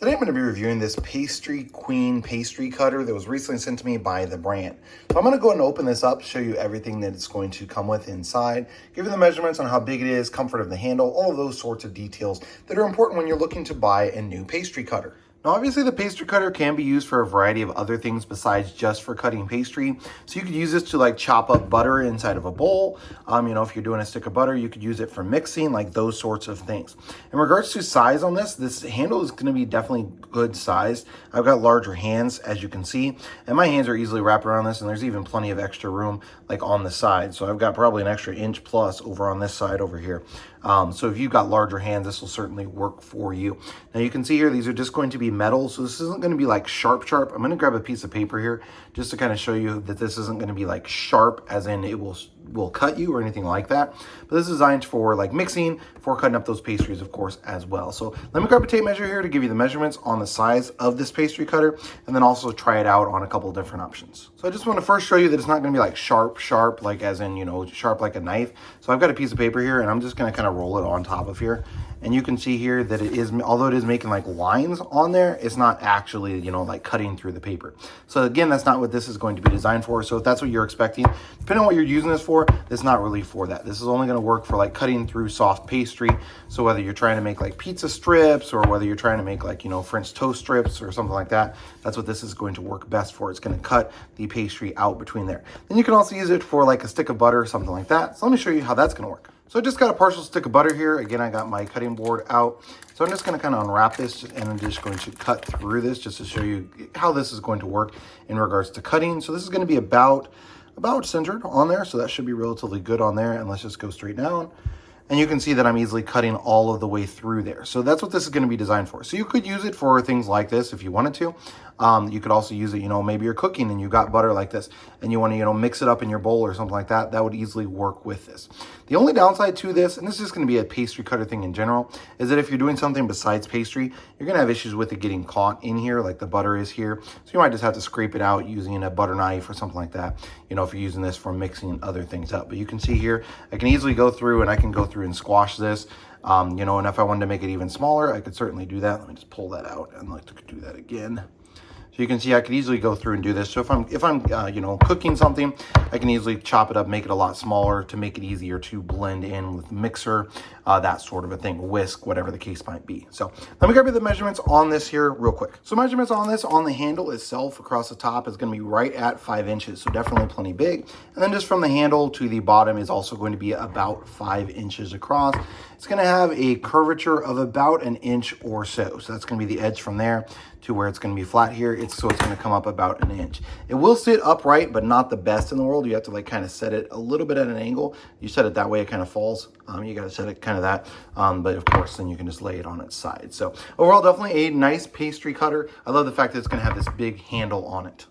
Today I'm going to be reviewing this Pastry Queen pastry cutter that was recently sent to me by the brand. So I'm going to go ahead and open this up, show you everything that it's going to come with inside, give you the measurements on how big it is, comfort of the handle, all of those sorts of details that are important when you're looking to buy a new pastry cutter. Now, obviously, the pastry cutter can be used for a variety of other things besides just for cutting pastry. So you could use this to like chop up butter inside of a bowl. If you're doing a stick of butter, you could use it for mixing, like those sorts of things. In regards to size on this handle is going to be definitely good size. I've got larger hands, as you can see, and my hands are easily wrapped around this, and there's even plenty of extra room like on the side. So I've got probably an extra inch plus over on this side over here. So if you've got larger hands, this will certainly work for you. Now you can see here, these are just going to be metal. So this isn't going to be like sharp. I'm going to grab a piece of paper here just to kind of show you that this isn't going to be like sharp as in it will cut you or anything like that. But this is designed for like mixing, for cutting up those pastries, of course, as well. So let me grab a tape measure here to give you the measurements on the size of this pastry cutter, and then also try it out on a couple of different options. So I just want to first show you that it's not going to be like sharp, like as in, sharp like a knife. So I've got a piece of paper here, and I'm just going to kind of roll it on top of here. And you can see here that it is, although it is making like lines on there, it's not actually, like cutting through the paper. So again, that's not what this is going to be designed for. So if that's what you're expecting, depending on what you're using this for, it's not really for that. This is only going to work for like cutting through soft pastry. So whether you're trying to make like pizza strips or whether you're trying to make like, French toast strips or something like that, that's what this is going to work best for. It's going to cut the pastry out between there. Then you can also use it for like a stick of butter or something like that. So let me show you how that's going to work. So I just got a partial stick of butter here. Again, I got my cutting board out. So I'm just going to kind of unwrap this and I'm just going to cut through this just to show you how this is going to work in regards to cutting. So this is going to be about centered on there. So that should be relatively good on there. And let's just go straight down. And you can see that I'm easily cutting all of the way through there. So that's what this is going to be designed for. So you could use it for things like this if you wanted to. You could also use it, maybe you're cooking and you've got butter like this and you want to, mix it up in your bowl or something like that. That would easily work with this. The only downside to this, and this is just going to be a pastry cutter thing in general, is that if you're doing something besides pastry, you're going to have issues with it getting caught in here like the butter is here. So you might just have to scrape it out using a butter knife or something like that, if you're using this for mixing other things up. But you can see here, I can easily go through and I can go through and squash this. And if I wanted to make it even smaller, I could certainly do that. Let me just pull that out and like to do that again. So you can see I could easily go through and do this. So if I'm cooking something, I can easily chop it up, make it a lot smaller to make it easier to blend in with the mixer, that sort of a thing, whisk, whatever the case might be. So let me grab you the measurements on this here real quick. So measurements on this, on the handle itself across the top is going to be right at 5 inches. So definitely plenty big. And then just from the handle to the bottom is also going to be about 5 inches across. It's going to have a curvature of about an inch or so. So that's going to be the edge from there to where it's going to be flat here. So it's going to come up about an inch. It will sit upright, but not the best in the world. You have to like kind of set it a little bit at an angle. You set it that way, it kind of falls. You got to set it kind of that. But of course, then you can just lay it on its side. So overall, definitely a nice pastry cutter. I love the fact that it's going to have this big handle on it.